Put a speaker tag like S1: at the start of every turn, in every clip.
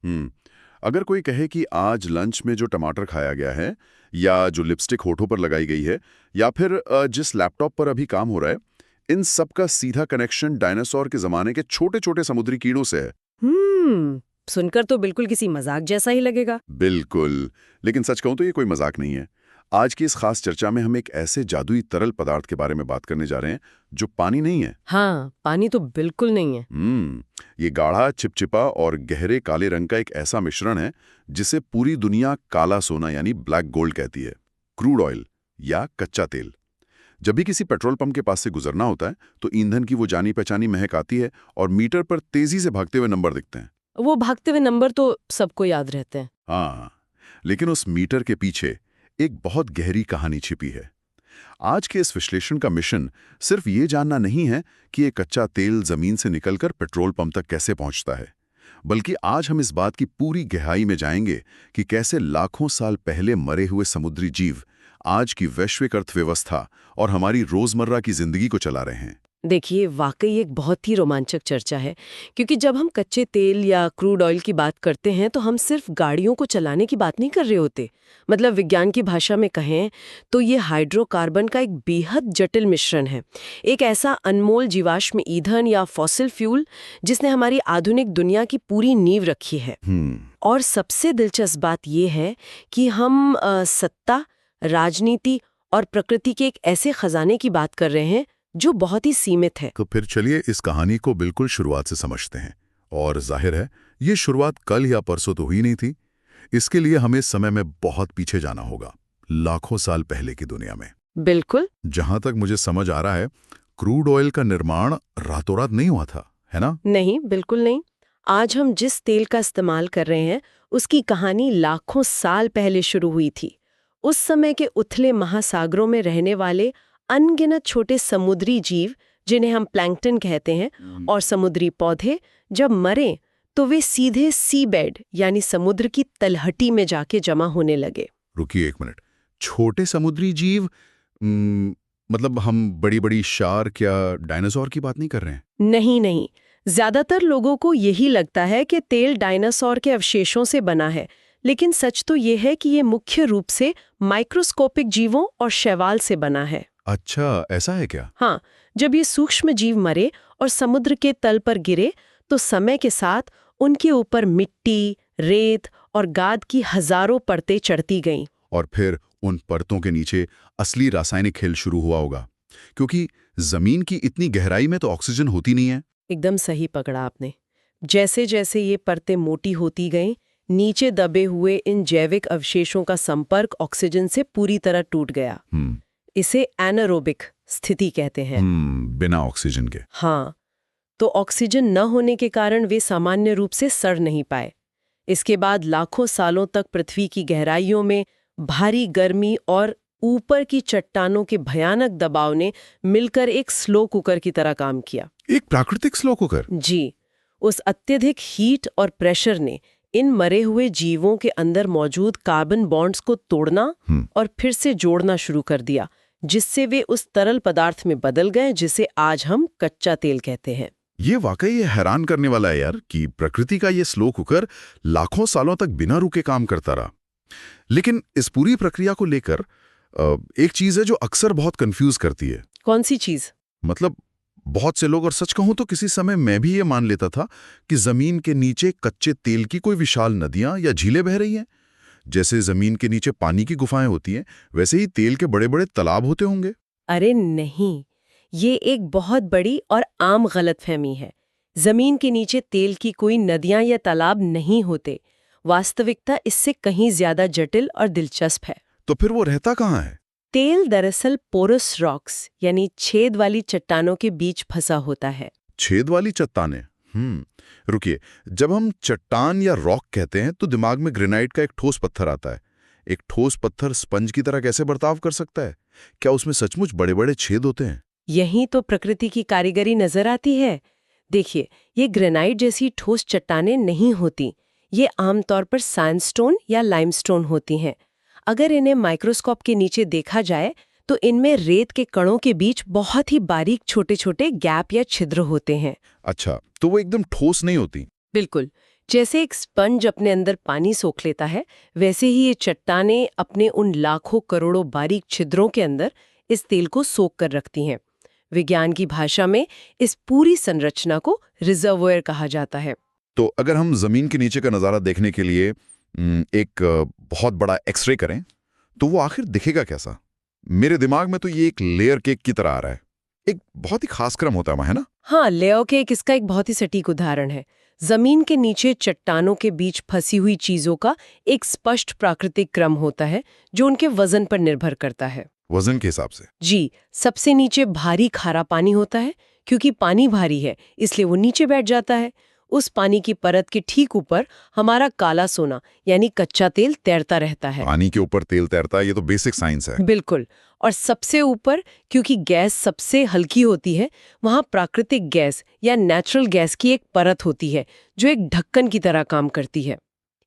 S1: हम्म। अगर कोई कहे कि आज लंच में जो टमाटर खाया गया है, या जो लिपस्टिक होठों पर लगाई गई है, या फिर जिस लैपटॉप पर अभी काम हो रहा है, इन सब का सीधा कनेक्शन डायनासोर के जमाने के छोटे छोटे समुद्री कीड़ों से है।
S2: सुनकर तो बिल्कुल किसी मजाक जैसा ही लगेगा।
S1: बिल्कुल। लेकिन सच कहूं तो ये कोई मजाक नहीं है। आज की इस खास चर्चा में हम एक ऐसे जादुई तरल पदार्थ के बारे में बात करने जा रहे हैं जो पानी नहीं है।
S2: हाँ, पानी तो बिल्कुल नहीं है।
S1: ये गाढ़ा, चिपचिपा और गहरे काले रंग का एक ऐसा मिश्रण है जिसे पूरी दुनिया काला सोना यानी ब्लैक गोल्ड कहती है। क्रूड ऑयल या कच्चा तेल। जब भी किसी पेट्रोल पंप के पास से गुजरना होता है तो ईंधन की वो जानी पहचानी महक आती है और मीटर पर तेजी से भागते हुए नंबर दिखते हैं।
S2: वो भागते हुए नंबर तो सबको याद रहते हैं।
S1: हाँ, लेकिन उस मीटर के पीछे एक बहुत गहरी कहानी छिपी है। आज के इस विश्लेषण का मिशन सिर्फ ये जानना नहीं है कि ये कच्चा तेल जमीन से निकलकर पेट्रोल पंप तक कैसे पहुंचता है, बल्कि आज हम इस बात की पूरी गहराई में जाएंगे कि कैसे लाखों साल पहले मरे हुए समुद्री जीव आज की वैश्विक अर्थव्यवस्था और हमारी रोजमर्रा की जिंदगी को चला रहे हैं।
S2: देखिए, वाकई एक बहुत ही रोमांचक चर्चा है, क्योंकि जब हम कच्चे तेल या क्रूड ऑयल की बात करते हैं तो हम सिर्फ गाड़ियों को चलाने की बात नहीं कर रहे होते। मतलब विज्ञान की भाषा में कहें तो ये हाइड्रोकार्बन का एक बेहद जटिल मिश्रण है। एक ऐसा अनमोल जीवाश्म ईंधन या फॉसिल फ्यूल जिसने हमारी आधुनिक दुनिया की पूरी नींव रखी है। और सबसे दिलचस्प बात यह है कि हम सत्ता, राजनीति और प्रकृति के एक ऐसे खजाने की बात कर रहे हैं जो बहुत ही सीमित है।
S1: तो फिर चलिए इस कहानी को बिल्कुल शुरुआत से समझते हैं। और जाहिर है ये शुरुआत कल या परसों तो हुई नहीं थी। इसके लिए हमें समय में बहुत पीछे जाना होगा, लाखों साल पहले की दुनिया में।
S2: बिल्कुल।
S1: जहां तक मुझे समझ आ रहा है, क्रूड ऑयल का निर्माण रातों रात नहीं हुआ था, है ना?
S2: नहीं, बिल्कुल नहीं। आज हम जिस तेल का इस्तेमाल कर रहे हैं उसकी कहानी लाखों साल पहले शुरू हुई थी। उस समय के उथले महासागरों में रहने वाले अनगिनत छोटे समुद्री जीव, जिन्हें हम प्लैंकटन कहते हैं, और समुद्री पौधे जब मरे तो वे सीधे सी बेड यानी समुद्र की तलहटी में जाके जमा होने लगे।
S1: रुकिए एक मिनट। छोटे समुद्री जीव, मतलब हम बड़ी बड़ी शार्क या डायनासोर की बात नहीं कर रहे हैं?
S2: नहीं नहीं, ज्यादातर लोगों को यही लगता है कि तेल डायनासोर के अवशेषों से बना है, लेकिन सच तो ये है कि ये मुख्य रूप से माइक्रोस्कोपिक जीवों और शैवाल से बना है।
S1: अच्छा, ऐसा है क्या?
S2: हाँ, जब ये सूक्ष्म जीव मरे और समुद्र के तल पर गिरे तो समय के साथ उनके ऊपर मिट्टी, रेत और गाद की हजारों परतें चढ़ती गईं।
S1: और फिर उन परतों के नीचे असली रासायनिक खेल शुरू हुआ होगा, क्योंकि जमीन की इतनी गहराई में तो ऑक्सीजन होती नहीं है।
S2: एकदम सही पकड़ा आपने। जैसे जैसे ये परतें मोटी होती गईं, नीचे दबे हुए इन जैविक अवशेषों का संपर्क ऑक्सीजन से पूरी तरह टूट गया। इसे एनारोबिक स्थिति कहते हैं।
S1: बिना ऑक्सीजन के।
S2: हाँ, तो ऑक्सीजन न होने के कारण वे सामान्य रूप से सड़ नहीं पाए। इसके बाद लाखों सालों तक पृथ्वी की गहराइयों में भारी गर्मी और ऊपर की चट्टानों के भयानक दबाव ने मिलकर एक स्लो कुकर की तरह काम किया।
S1: एक प्राकृतिक स्लो कुकर?
S2: जी, उस अत्यधिक हीट और प्रेशर ने इन मरे हुए जीवों के अंदर मौजूद कार्बन बॉन्ड्स को तोड़ना और फिर से जोड़ना शुरू कर दिया, जिससे वे उस तरल पदार्थ में बदल गए जिसे आज हम कच्चा तेल कहते हैं।
S1: ये वाकई हैरान करने वाला है यार, कि प्रकृति का ये स्लो कुकर लाखों सालों तक बिना रुके काम करता रहा। लेकिन इस पूरी प्रक्रिया को लेकर एक चीज है जो अक्सर बहुत कंफ्यूज करती है।
S2: कौन सी चीज?
S1: मतलब बहुत से लोग, और सच कहूं तो किसी समय मैं भी ये मान लेता था कि जमीन के नीचे कच्चे तेल की कोई विशाल नदियां या झीलें बह रही हैं। जैसे जमीन के नीचे पानी की गुफाएं होती हैं, वैसे ही तेल के बड़े बड़े तालाब होते होंगे।
S2: अरे नहीं, ये एक बहुत बड़ी और आम गलतफहमी है। जमीन के नीचे तेल की कोई नदियां या तालाब नहीं होते। वास्तविकता इससे कहीं ज्यादा जटिल और दिलचस्प है।
S1: तो फिर वो रहता कहाँ है?
S2: तेल दरअसल पोरस रॉक्स यानी छेद वाली चट्टानों के बीच फंसा होता है।
S1: छेद वाली चट्टानें? रुकिए, जब हम चट्टान या रॉक कहते हैं तो दिमाग में ग्रेनाइट का एक ठोस पत्थर आता है। एक ठोस पत्थर स्पंज की तरह कैसे बर्ताव कर सकता है? क्या उसमें सचमुच बड़े बड़े छेद होते हैं?
S2: यही तो प्रकृति की कारीगरी नजर आती है। देखिए, ये ग्रेनाइट जैसी ठोस चट्टानें नहीं होती। ये आमतौर पर सैंडस्टोन या लाइमस्टोन होती हैं। अगर इन्हें माइक्रोस्कोप के नीचे देखा जाए तो इनमें रेत के कणों के बीच बहुत ही बारीक छोटे छोटे गैप या छिद्र होते हैं।
S1: अच्छा, तो वो एकदम ठोस नहीं होती?
S2: बिल्कुल, जैसे एक स्पंज अपने अंदर पानी सोख लेता है, वैसे ही ये चट्टानें अपने उन लाखों करोड़ों बारीक छिद्रों के अंदर इस तेल को सोख कर रखती हैं। विज्ञान की भाषा में इस पूरी संरचना को रिजर्वोयर कहा जाता है।
S1: तो अगर हम जमीन के नीचे का नजारा देखने के लिए एक बहुत बड़ा एक्सरे करें, तो वो आखिर दिखेगा कैसा? मेरे दिमाग में तो ये एक लेयर केक की तरह आ रहा है। एक बहुत ही खास क्रम होता है वहाँ, है ना?
S2: हाँ, लेयर केक इसका एक बहुत ही सटीक उदाहरण है। जमीन के नीचे चट्टानों के बीच फंसी हुई चीजों का एक स्पष्ट प्राकृतिक क्रम होता है जो उनके वजन पर निर्भर करता है।
S1: वजन के हिसाब से?
S2: जी, सबसे नीचे भारी खारा पानी होता है। क्योंकि पानी भारी है इसलिए वो नीचे बैठ जाता है। उस पानी की परत के ठीक ऊपर हमारा काला सोना यानी कच्चा तेल तैरता रहता है।
S1: पानी के ऊपर तेल तैरता है, ये तो बेसिक साइंस है।
S2: बिल्कुल। और सबसे ऊपर, क्योंकि गैस सबसे हल्की होती है, वहां प्राकृतिक गैस या नेचुरल गैस की एक परत होती है जो एक ढक्कन की तरह काम करती है।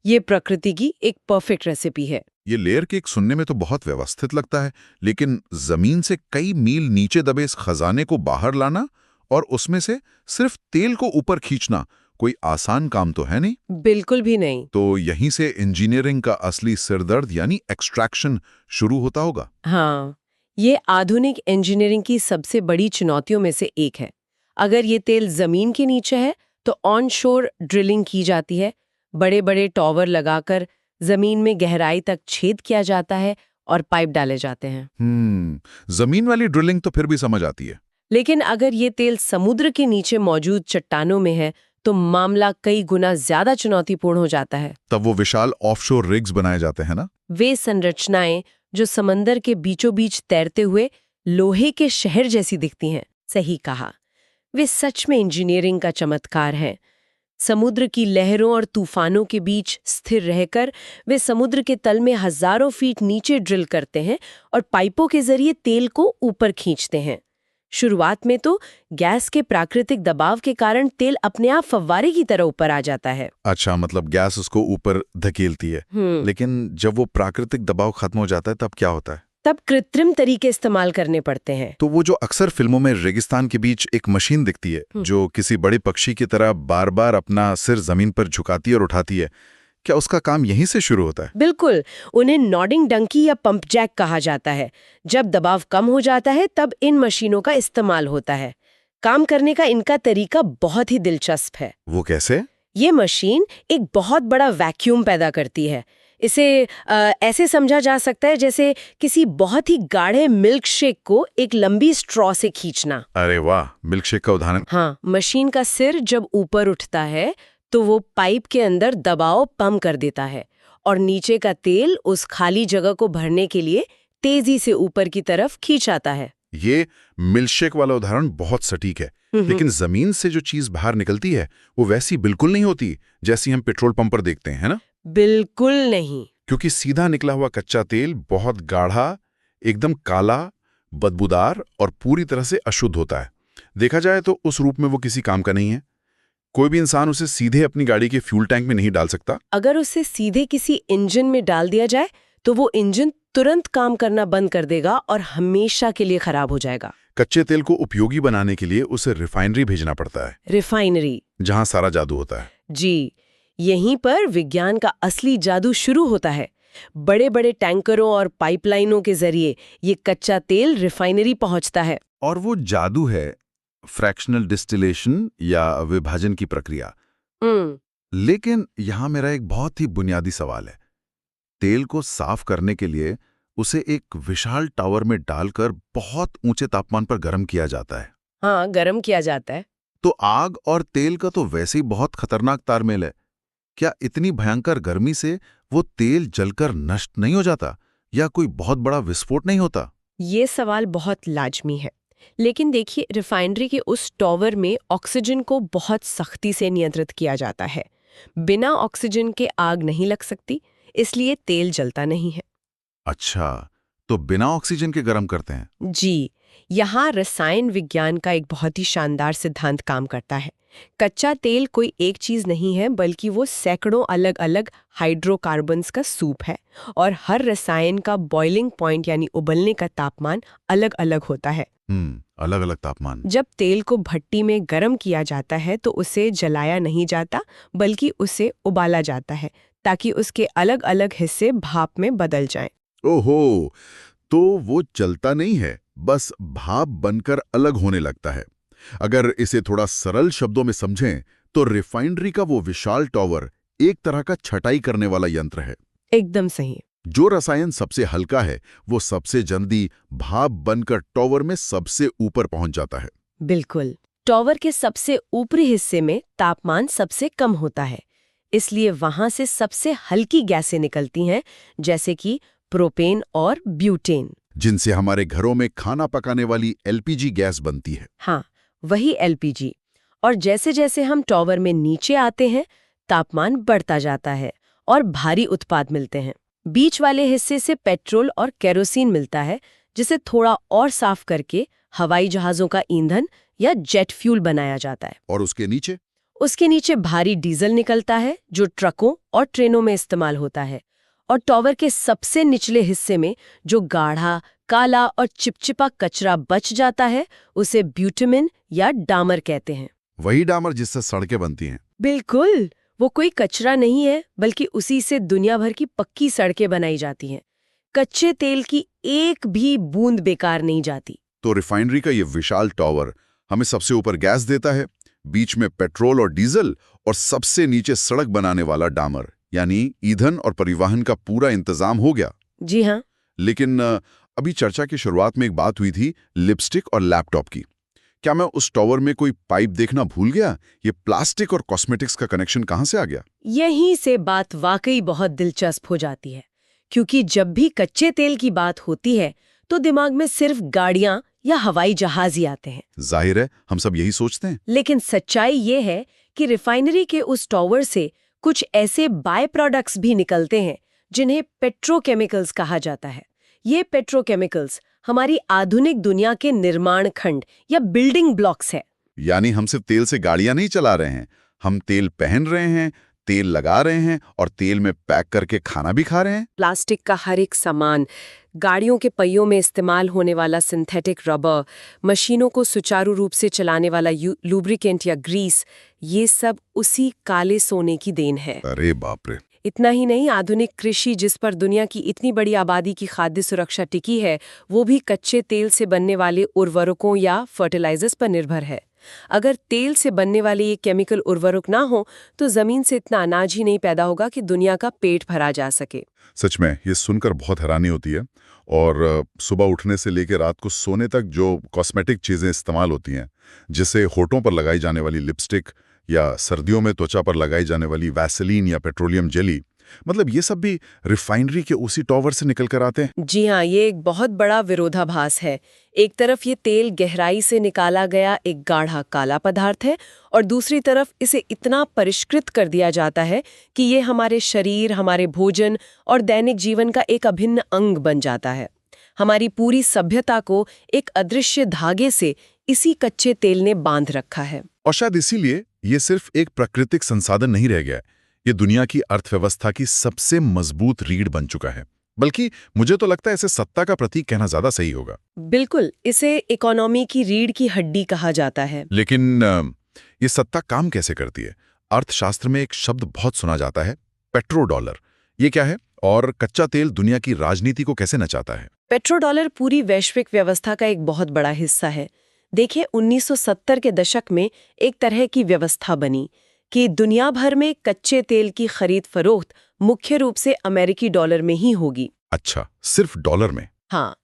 S2: ये प्रकृति की एक परफेक्ट रेसिपी है।
S1: ये लेयर केक सुनने में तो बहुत व्यवस्थित लगता है, लेकिन जमीन से कई मील नीचे दबे इस खजाने को बाहर लाना और उसमें से सिर्फ तेल को ऊपर खींचना कोई आसान काम तो है नहीं।
S2: बिल्कुल भी नहीं।
S1: तो यहीं से इंजीनियरिंग का असली सिरदर्द यानी एक्सट्रैक्शन शुरू होता होगा।
S2: हाँ, ये आधुनिक इंजीनियरिंग की सबसे बड़ी चुनौतियों में से एक है। अगर ये तेल जमीन के नीचे है तो ऑनशोर ड्रिलिंग की जाती है। बड़े बड़े टॉवर लगाकर जमीन में गहराई तक छेद किया जाता है और पाइप डाले जाते हैं।
S1: जमीन वाली ड्रिलिंग तो फिर भी समझ आती है।
S2: लेकिन अगर ये तेल समुद्र के नीचे मौजूद चट्टानों में है तो मामला कई गुना ज्यादा चुनौतीपूर्ण हो जाता है।
S1: तब वो विशाल ऑफशोर रिग्स बनाए जाते हैं ना?
S2: वे संरचनाएं जो समंदर के बीचों बीच तैरते हुए लोहे के शहर जैसी दिखती हैं। सही कहा, वे सच में इंजीनियरिंग का चमत्कार हैं। समुद्र की लहरों और तूफानों के बीच स्थिर रहकर वे समुद्र के तल में हजारों फीट नीचे ड्रिल करते हैं और पाइपों के जरिए तेल को ऊपर खींचते हैं। शुरुआत में तो गैस के प्राकृतिक दबाव के कारण तेल अपने आप फव्वारे की तरह ऊपर आ जाता है।
S1: अच्छा, मतलब गैस उसको ऊपर धकेलती है। लेकिन जब वो प्राकृतिक दबाव खत्म हो जाता है तब क्या होता है?
S2: तब कृत्रिम तरीके इस्तेमाल करने पड़ते हैं।
S1: तो वो जो अक्सर फिल्मों में रेगिस्तान के बीच एक मशीन दिखती है जो किसी बड़े पक्षी की तरह बार बार अपना सिर जमीन पर झुकाती और उठाती है, क्या उसका काम यहीं से शुरू होता है?
S2: बिल्कुल, उन्हें नॉडिंग डंकी या पंप जैक कहा जाता है। जब दबाव कम हो जाता है तब इन मशीनों का इस्तेमाल होता है। काम करने का इनका तरीका बहुत ही दिलचस्प है।
S1: वो कैसे?
S2: ये मशीन एक बहुत बड़ा वैक्यूम पैदा करती है। इसे ऐसे समझा जा सकता है जैसे किसी बहुत ही गाढ़े मिल्क शेक को एक लंबी स्ट्रॉ से खींचना।
S1: अरे वाह, मिल्क शेक का उदाहरण।
S2: हाँ, मशीन का सिर जब ऊपर उठता है तो वो पाइप के अंदर दबाव पंप कर देता है और नीचे का तेल उस खाली जगह को भरने के लिए तेजी से ऊपर की तरफ खींचाता है।
S1: ये मिल्कशेक वाला उदाहरण बहुत सटीक है। लेकिन जमीन से जो चीज बाहर निकलती है वो वैसी बिल्कुल नहीं होती जैसी हम पेट्रोल पंप पर देखते हैं, है ना?
S2: बिल्कुल नहीं।
S1: क्योंकि सीधा निकला हुआ कच्चा तेल बहुत गाढ़ा, एकदम काला, बदबूदार और पूरी तरह से अशुद्ध होता है। देखा जाए तो उस रूप में वो किसी काम का नहीं है। कोई भी इंसान उसे सीधे अपनी गाड़ी के फ्यूल टैंक में नहीं डाल सकता।
S2: अगर उसे सीधे किसी इंजन में डाल दिया जाए तो वो इंजन तुरंत काम करना बंद कर देगा और हमेशा के लिए खराब हो जाएगा।
S1: कच्चे तेल को उपयोगी बनाने के लिए उसे रिफाइनरी भेजना पड़ता है।
S2: रिफाइनरी,
S1: जहां सारा जादू होता है।
S2: जी, यहीं पर विज्ञान का असली जादू शुरू होता है। बड़े बड़े टैंकरों और पाइपलाइनों के जरिए ये कच्चा तेल रिफाइनरी पहुंचता है।
S1: और वो जादू है फ्रैक्शनल डिस्टिलेशन या विभाजन की प्रक्रिया। लेकिन यहां मेरा एक बहुत ही बुनियादी सवाल है। तेल को साफ करने के लिए उसे एक विशाल टावर में डालकर बहुत ऊंचे तापमान पर गर्म किया जाता है।
S2: हाँ, गर्म किया जाता है।
S1: तो आग और तेल का तो वैसे ही बहुत खतरनाक तालमेल है। क्या इतनी भयंकर गर्मी से वो तेल जलकर नष्ट नहीं हो जाता या कोई बहुत बड़ा विस्फोट नहीं होता?
S2: ये सवाल बहुत लाजमी है। लेकिन देखिए, रिफाइनरी के उस टॉवर में ऑक्सीजन को बहुत सख्ती से नियंत्रित किया जाता है। बिना ऑक्सीजन के आग नहीं लग सकती, इसलिए तेल जलता नहीं है।
S1: अच्छा, तो बिना ऑक्सीजन के गर्म करते हैं?
S2: जी, यहाँ रसायन विज्ञान का एक बहुत ही शानदार सिद्धांत काम करता है। कच्चा तेल कोई एक चीज नहीं है, बल्कि वो सैकड़ों अलग अलग हाइड्रोकार्बन्स का सूप है, और हर रसायन का बॉइलिंग पॉइंट यानी उबलने का तापमान अलग अलग होता है।
S1: अलग अलग तापमान।
S2: जब तेल को भट्टी में गर्म किया जाता है तो उसे जलाया नहीं जाता, बल्कि उसे उबाला जाता है, ताकि उसके अलग अलग हिस्से भाप में बदल जाएं।
S1: ओहो, तो वो जलता नहीं है, बस भाप बनकर अलग होने लगता है। अगर इसे थोड़ा सरल शब्दों में समझें तो रिफाइनरी का वो विशाल टॉवर एक तरह का छटाई करने वाला यंत्र है।
S2: एकदम सही।
S1: जो रसायन सबसे हल्का है वो सबसे जल्दी भाप बनकर टॉवर में सबसे ऊपर पहुंच जाता है।
S2: बिल्कुल। टॉवर के सबसे ऊपरी हिस्से में तापमान सबसे कम होता है, इसलिए वहां से सबसे हल्की गैसें निकलती हैं, जैसे कि प्रोपेन और ब्यूटेन,
S1: जिनसे हमारे घरों में खाना पकाने वाली एलपीजी गैस बनती है।
S2: हाँ, वही एलपीजी। और जैसे जैसे हम टॉवर में नीचे आते हैं, तापमान बढ़ता जाता है और भारी उत्पाद मिलते हैं। बीच वाले हिस्से से पेट्रोल और केरोसिन मिलता है, जिसे थोड़ा और साफ करके हवाई जहाज़ों का ईंधन या जेट फ्यूल बनाया जाता है।
S1: और उसके नीचे?
S2: उसके नीचे भारी डीजल निकलता है, जो ट्रकों और ट्रेनों में इस्तेमाल होता है। और टॉवर के सबसे निचले हिस्से में जो गाढ़ा, काला और चिपचिपा कचरा बच जाता है, उसे ब्यूटेमिन या डामर कहते हैं।
S1: वही डामर जिससे सड़कें बनती हैं।
S2: बिल्कुल, वो कोई कचरा नहीं है, बल्कि उसी से दुनिया भर की पक्की सड़कें बनाई जाती हैं। कच्चे तेल की एक भी बूंद बेकार नहीं जाती।
S1: तो रिफाइनरी का ये विशाल टॉवर हमें सबसे ऊपर गैस देता है, बीच में पेट्रोल और डीजल, और सबसे नीचे सड़क बनाने वाला डामर, यानी ईंधन और परिवहन का पूरा इंतजाम हो गया।
S2: जी हाँ।
S1: लेकिन अभी चर्चा की शुरुआत में एक बात हुई थी लिपस्टिक और लैपटॉप की। क्या मैं उस टॉवर में कोई पाइप देखना भूल गया? ये प्लास्टिक और कॉस्मेटिक्स का कनेक्शन कहां से आ गया?
S2: यहीं से बात वाकई बहुत दिलचस्प हो जाती है, क्योंकि जब भी कच्चे तेल की बात होती है तो दिमाग में सिर्फ गाड़ियां या हवाई जहाज ही आते हैं।
S1: जाहिर है, हम सब यही सोचते हैं।
S2: लेकिन सच्चाई ये है कि रिफाइनरी के उस टॉवर से कुछ ऐसे बाय प्रोडक्ट्स भी निकलते हैं जिन्हें पेट्रोकेमिकल्स कहा जाता है। ये पेट्रोकेमिकल्स हमारी आधुनिक दुनिया के निर्माण खंड या बिल्डिंग ब्लॉक्स है।
S1: यानी हम सिर्फ तेल से गाड़ियां नहीं चला रहे हैं, हम तेल पहन रहे हैं, तेल लगा रहे हैं और तेल में पैक करके खाना भी खा रहे हैं।
S2: प्लास्टिक का हर एक सामान, गाड़ियों के पहियों में इस्तेमाल होने वाला सिंथेटिक रबर, मशीनों को सुचारू रूप से चलाने वाला लुब्रिकेंट या ग्रीस, ये सब उसी काले सोने की देन है।
S1: अरे बाप रे।
S2: इतना ही नहीं, आधुनिक कृषि जिस पर दुनिया की इतनी बड़ी आबादी की खाद्य सुरक्षा टिकी है, वो भी कच्चे तेल से बनने वाले उर्वरकों या फर्टिलाइजर्स पर निर्भर है। अगर तेल से बनने वाले ये केमिकल उर्वरक ना हो तो जमीन से इतना अनाज ही नहीं पैदा होगा कि दुनिया का पेट भरा जा सके।
S1: सच में ये सुनकर बहुत हैरानी होती है। और सुबह उठने से लेकर रात को सोने तक जो कॉस्मेटिक चीजें इस्तेमाल होती हैं, जैसे होठों पर लगाई जाने वाली लिपस्टिक या सर्दियों में त्वचा पर लगाई जाने वाली वैसलीन या पेट्रोलियम जेली, मतलब ये सब भी रिफाइनरी के उसी टॉवर से निकल कर आते हैं।
S2: जी हाँ, ये एक बहुत बड़ा विरोधाभास है। एक तरफ ये तेल गहराई से निकाला गया एक गाढ़ा काला पदार्थ है, और दूसरी तरफ इसे इतना परिष्कृत कर दिया जाता है कि ये हमारे शरीर, हमारे भोजन और दैनिक जीवन का एक अभिन्न अंग बन जाता है। हमारी पूरी सभ्यता को एक अदृश्य धागे से इसी कच्चे तेल ने बांध रखा है।
S1: और शायद इसीलिए ये सिर्फ एक प्राकृतिक संसाधन नहीं रह गया है, ये दुनिया की अर्थव्यवस्था की सबसे मजबूत रीढ़ बन चुका है। बल्कि मुझे तो लगता है इसे सत्ता का प्रतीक कहना ज्यादा सही होगा।
S2: बिल्कुल, इसे इकोनॉमी की रीढ़ की हड्डी कहा जाता है।
S1: लेकिन ये सत्ता काम कैसे करती है? अर्थशास्त्र में एक शब्द बहुत सुना जाता है, पेट्रोडॉलर। ये क्या है और कच्चा तेल दुनिया की राजनीति को कैसे नचाता है?
S2: पेट्रोडॉलर पूरी वैश्विक व्यवस्था का एक बहुत बड़ा हिस्सा है। देखिए, 1970 के दशक में एक तरह की व्यवस्था बनी कि दुनिया भर में कच्चे तेल की खरीद फरोख्त मुख्य रूप से अमेरिकी डॉलर में ही होगी।
S1: अच्छा, सिर्फ डॉलर में?
S2: हाँ,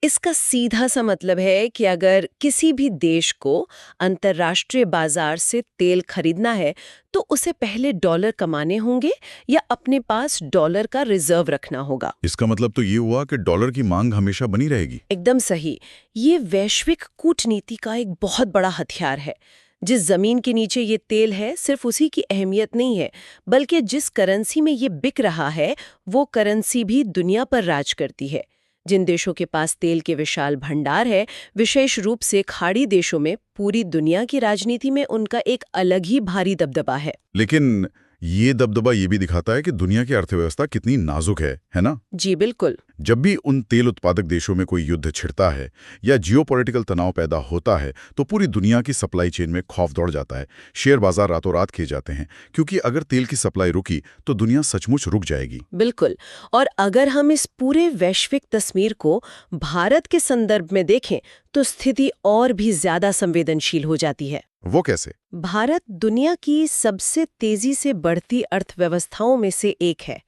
S2: इसका सीधा सा मतलब है कि अगर किसी भी देश को अंतर्राष्ट्रीय बाजार से तेल खरीदना है तो उसे पहले डॉलर कमाने होंगे या अपने पास डॉलर का रिजर्व रखना होगा।
S1: इसका मतलब तो ये हुआ कि डॉलर की मांग हमेशा बनी रहेगी।
S2: एकदम सही। ये वैश्विक कूटनीति का एक बहुत बड़ा हथियार है। जिस जमीन के नीचे ये तेल है, सिर्फ उसी की अहमियत नहीं है, बल्कि जिस करेंसी में ये बिक रहा है वो करेंसी भी दुनिया पर राज करती है। जिन देशों के पास तेल के विशाल भंडार है, विशेष रूप से खाड़ी देशों में, पूरी दुनिया की राजनीति में उनका एक अलग ही भारी दबदबा है।
S1: लेकिन ये दबदबा ये भी दिखाता है कि दुनिया की अर्थव्यवस्था कितनी नाजुक है ना?
S2: जी बिल्कुल।
S1: जब भी उन तेल उत्पादक देशों में कोई युद्ध छिड़ता है या जियोपॉलिटिकल तनाव पैदा होता है तो पूरी दुनिया की सप्लाई चेन में खौफ दौड़ जाता है। शेयर बाजार रातों रात खिल जाते हैं, क्योंकि अगर तेल की सप्लाई रुकी तो दुनिया सचमुच रुक जाएगी।
S2: बिल्कुल। और अगर हम इस पूरे वैश्विक तस्वीर को भारत के संदर्भ में देखें तो स्थिति और भी ज्यादा संवेदनशील हो जाती है।
S1: वो कैसे?
S2: भारत दुनिया की सबसे तेजी से बढ़ती अर्थव्यवस्थाओं में से एक है,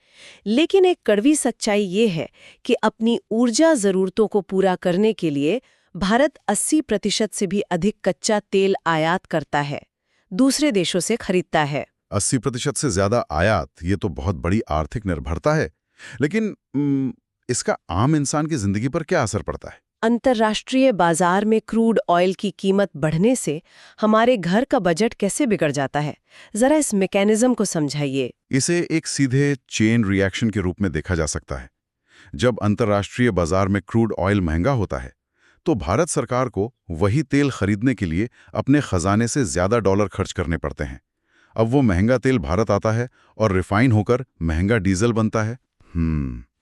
S2: लेकिन एक कड़वी सच्चाई ये है कि अपनी ऊर्जा जरूरतों को पूरा करने के लिए भारत 80% से भी अधिक कच्चा तेल आयात करता है, दूसरे देशों से खरीदता है।
S1: 80% से ज्यादा आयात, ये तो बहुत बड़ी आर्थिक निर्भरता है। लेकिन इसका आम इंसान की जिंदगी पर क्या असर पड़ता है?
S2: अंतर्राष्ट्रीय बाजार में क्रूड ऑयल की कीमत बढ़ने से हमारे घर का बजट कैसे बिगड़ जाता है, जरा इस मैकेनिज्म को समझाइए।
S1: इसे एक सीधे चेन रिएक्शन के रूप में देखा जा सकता है। जब अंतर्राष्ट्रीय बाजार में क्रूड ऑयल महंगा होता है तो भारत सरकार को वही तेल खरीदने के लिए अपने खजाने से ज्यादा डॉलर खर्च करने पड़ते हैं। अब वो महंगा तेल भारत आता है और रिफाइन होकर महंगा डीजल बनता है।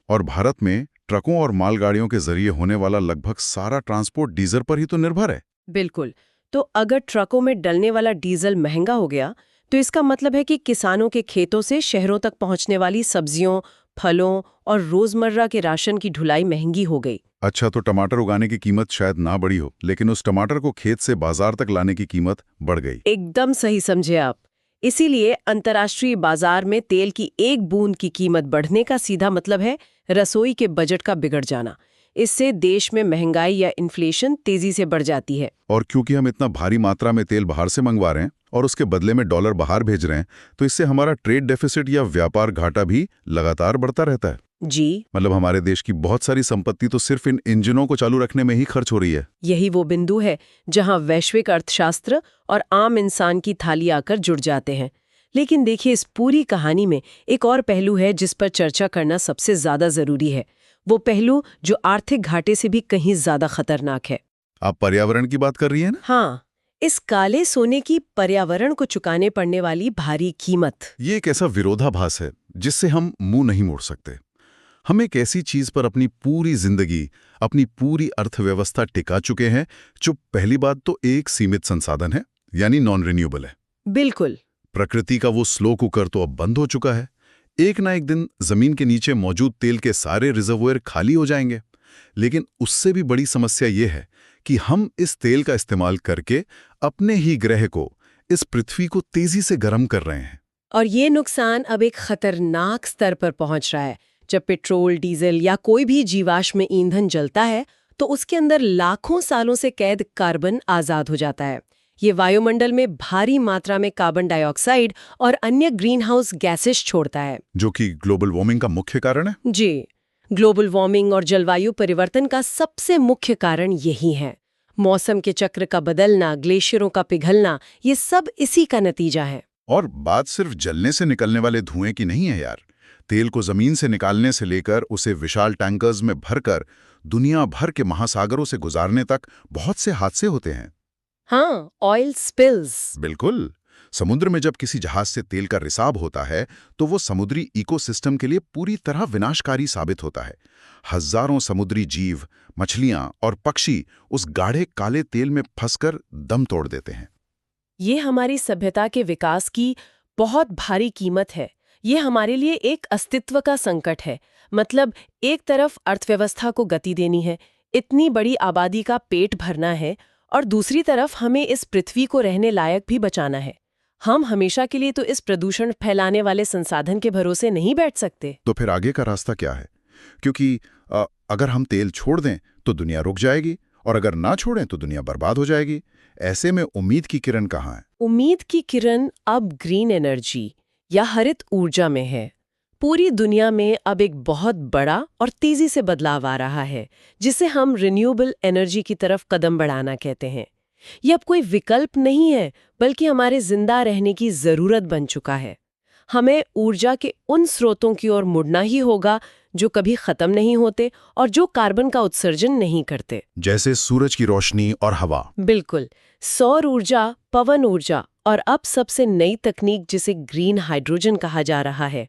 S1: और भारत में ट्रकों और मालगाड़ियों के जरिए होने वाला लगभग सारा ट्रांसपोर्ट डीजल पर ही तो निर्भर है।
S2: बिल्कुल। तो अगर ट्रकों में डलने वाला डीजल महंगा हो गया तो इसका मतलब है कि किसानों के खेतों से शहरों तक पहुंचने वाली सब्जियों, फलों और रोजमर्रा के राशन की ढुलाई महंगी हो गई।
S1: अच्छा, तो टमाटर उगाने की कीमत शायद ना बढ़ी हो, लेकिन उस टमाटर को खेत से बाजार तक लाने की कीमत बढ़ गई।
S2: एकदम सही समझे आप। इसीलिए अंतर्राष्ट्रीय बाजार में तेल की एक बूंद की कीमत बढ़ने का सीधा मतलब है रसोई के बजट का बिगड़ जाना। इससे देश में महंगाई या इन्फ्लेशन तेजी से बढ़ जाती है।
S1: और क्योंकि हम इतना भारी मात्रा में तेल बाहर से मंगवा रहे हैं और उसके बदले में डॉलर बाहर भेज रहे हैं, तो इससे हमारा ट्रेड डेफिसिट या व्यापार घाटा भी लगातार बढ़ता रहता है।
S2: जी,
S1: मतलब हमारे देश की बहुत सारी संपत्ति तो सिर्फ इन इंजनों को चालू रखने में ही खर्च हो रही है।
S2: यही वो बिंदु है जहां वैश्विक अर्थशास्त्र और आम इंसान की थाली आकर जुड़ जाते हैं। लेकिन देखिए, इस पूरी कहानी में एक और पहलू है जिस पर चर्चा करना सबसे ज्यादा जरूरी है। वो पहलू जो आर्थिक घाटे से भी कहीं ज्यादा खतरनाक है।
S1: आप पर्यावरण की बात कर रही हैं ना?
S2: हाँ, इस काले सोने की पर्यावरण को चुकाने पड़ने वाली भारी कीमत।
S1: ये एक ऐसा विरोधाभास है जिससे हम मुंह नहीं मोड़ सकते। हम एक ऐसी चीज पर अपनी पूरी जिंदगी, अपनी पूरी अर्थव्यवस्था टिका चुके हैं जो पहली बात तो एक सीमित संसाधन है, यानी नॉन रिन्यूएबल है।
S2: बिल्कुल।
S1: प्रकृति का वो स्लो कुकर तो अब बंद हो चुका है। एक ना एक दिन जमीन के नीचे मौजूद तेल के सारे रिजर्वोयर खाली हो जाएंगे। लेकिन उससे भी बड़ी समस्या ये है कि हम इस तेल का इस्तेमाल करके अपने ही ग्रह को, इस पृथ्वी को तेजी से गर्म कर रहे हैं।
S2: और ये नुकसान अब एक खतरनाक स्तर पर पहुंच रहा है। जब पेट्रोल, डीजल या कोई भी जीवाश्म ईंधन जलता है तो उसके अंदर लाखों सालों से कैद कार्बन आजाद हो जाता है। ये वायुमंडल में भारी मात्रा में कार्बन डाइऑक्साइड और अन्य ग्रीन हाउस गैसेस छोड़ता है,
S1: जो कि ग्लोबल वार्मिंग का मुख्य कारण है।
S2: जी, ग्लोबल वार्मिंग और जलवायु परिवर्तन का सबसे मुख्य कारण यही है। मौसम के चक्र का बदलना, ग्लेशियरों का पिघलना, ये सब इसी का नतीजा है।
S1: और बात सिर्फ जलने से निकलने वाले धुएं की नहीं है यार। तेल को जमीन से निकालने से लेकर उसे विशाल टैंकर्स में भरकर दुनिया भर के महासागरों से गुजारने तक बहुत से हादसे होते हैं।
S2: हाँ, ऑयल स्पिल्स।
S1: बिल्कुल। समुद्र में जब किसी जहाज से तेल का रिसाव होता है तो वो समुद्री इकोसिस्टम के लिए पूरी तरह विनाशकारी साबित होता है। हजारों समुद्री जीव, मछलियां और पक्षी उस गाढ़े काले तेल में फंसकर दम तोड़ देते हैं।
S2: ये हमारी सभ्यता के विकास की बहुत भारी कीमत है। ये हमारे लिए एक अस्तित्व का संकट है। मतलब एक तरफ अर्थव्यवस्था को गति देनी है, इतनी बड़ी आबादी का पेट भरना है, और दूसरी तरफ हमें इस पृथ्वी को रहने लायक भी बचाना है। हम हमेशा के लिए तो इस प्रदूषण फैलाने वाले संसाधन के भरोसे नहीं बैठ सकते।
S1: तो फिर आगे का रास्ता क्या है? क्योंकि अगर हम तेल छोड़ दें तो दुनिया रुक जाएगी, और अगर ना छोड़ें तो दुनिया बर्बाद हो जाएगी। ऐसे में उम्मीद की किरण कहाँ है?
S2: उम्मीद की किरण अब ग्रीन एनर्जी या हरित ऊर्जा में है। पूरी दुनिया में अब एक बहुत बड़ा और तेजी से बदलाव आ रहा है, जिसे हम रिन्यूएबल एनर्जी की तरफ कदम बढ़ाना कहते हैं। ये अब कोई विकल्प नहीं है, बल्कि हमारे जिंदा रहने की जरूरत बन चुका है। हमें ऊर्जा के उन स्रोतों की ओर मुड़ना ही होगा जो कभी खत्म नहीं होते और जो कार्बन का उत्सर्जन नहीं करते।
S1: जैसे सूरज की रोशनी और हवा।
S2: बिल्कुल। सौर ऊर्जा, पवन ऊर्जा और अब सबसे नई तकनीक जिसे ग्रीन हाइड्रोजन कहा जा रहा है।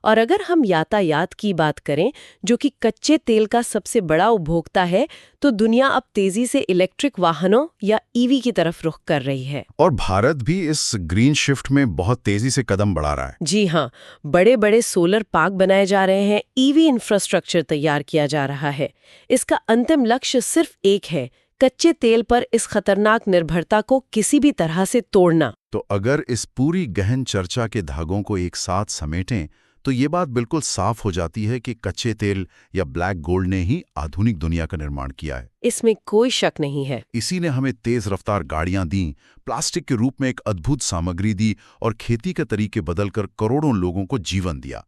S2: और अगर हम यातायात की बात करें, जो कि कच्चे तेल का सबसे बड़ा उपभोक्ता है, तो दुनिया अब तेजी से इलेक्ट्रिक वाहनों या ईवी की तरफ रुख कर रही है।
S1: और भारत भी इस ग्रीन शिफ्ट में बहुत तेजी से कदम बढ़ा रहा है।
S2: जी हाँ, बड़े बड़े सोलर पार्क बनाए जा रहे हैं, ईवी इंफ्रास्ट्रक्चर तैयार किया जा रहा है। इसका अंतिम लक्ष्य सिर्फ एक है, कच्चे तेल पर इस खतरनाक निर्भरता को किसी भी तरह से तोड़ना।
S1: तो अगर इस पूरी गहन चर्चा के धागों को एक साथ समेटें, तो ये बात बिल्कुल साफ हो जाती है कि कच्चे तेल या ब्लैक गोल्ड ने ही आधुनिक दुनिया का निर्माण किया है।
S2: इसमें कोई शक नहीं है।
S1: इसी ने हमें तेज रफ्तार गाड़ियां दी, प्लास्टिक के रूप में एक अद्भुत सामग्री दी और खेती के तरीके बदलकर करोड़ों लोगों को जीवन दिया।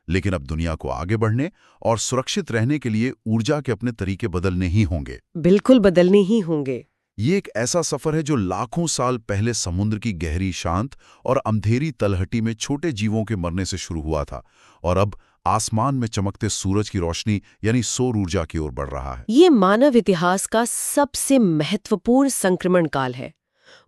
S1: लेकिन अब दुनिया को आगे बढ़ने और सुरक्षित रहने के लिए ऊर्जा के अपने तरीके बदलने ही होंगे।
S2: बिल्कुल बदलने ही होंगे।
S1: ये एक ऐसा सफर है जो लाखों साल पहले समुद्र की गहरी शांत और अंधेरी तलहटी में छोटे जीवों के मरने से शुरू हुआ था और अब आसमान में चमकते सूरज की रोशनी यानी सौर ऊर्जा की ओर बढ़ रहा है।
S2: ये मानव इतिहास का सबसे महत्वपूर्ण संक्रमण काल है।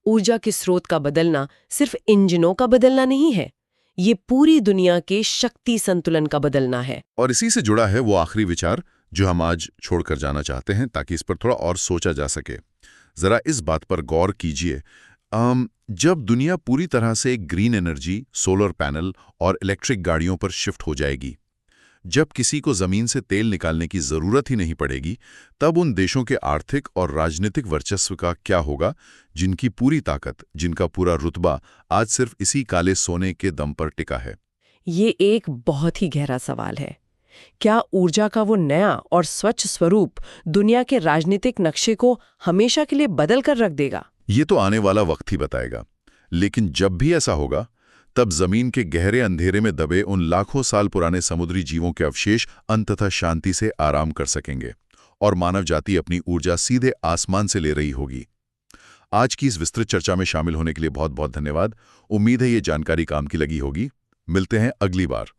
S2: ऊर्जा के स्रोत का बदलना सिर्फ इंजनों का बदलना नहीं है, ये पूरी दुनिया के शक्ति संतुलन का बदलना है।
S1: और इसी से जुड़ा है वो आखिरी विचार जो हम आज छोड़कर जाना चाहते हैं, ताकि इस पर थोड़ा और सोचा जा सके। जरा इस बात पर गौर कीजिए, जब दुनिया पूरी तरह से ग्रीन एनर्जी, सोलर पैनल और इलेक्ट्रिक गाड़ियों पर शिफ्ट हो जाएगी, जब किसी को जमीन से तेल निकालने की जरूरत ही नहीं पड़ेगी, तब उन देशों के आर्थिक और राजनीतिक वर्चस्व का क्या होगा जिनकी पूरी ताकत, जिनका पूरा रुतबा आज सिर्फ इसी काले सोने के दम पर टिका है।
S2: ये एक बहुत ही गहरा सवाल है। क्या ऊर्जा का वो नया और स्वच्छ स्वरूप दुनिया के राजनीतिक नक्शे को हमेशा के लिए बदल कर रख देगा?
S1: ये तो आने वाला वक्त ही बताएगा। लेकिन जब भी ऐसा होगा, तब जमीन के गहरे अंधेरे में दबे उन लाखों साल पुराने समुद्री जीवों के अवशेष अंततः शांति से आराम कर सकेंगे और मानव जाति अपनी ऊर्जा सीधे आसमान से ले रही होगी। आज की इस विस्तृत चर्चा में शामिल होने के लिए बहुत बहुत धन्यवाद। उम्मीद है ये जानकारी काम की लगी होगी। मिलते हैं अगली बार।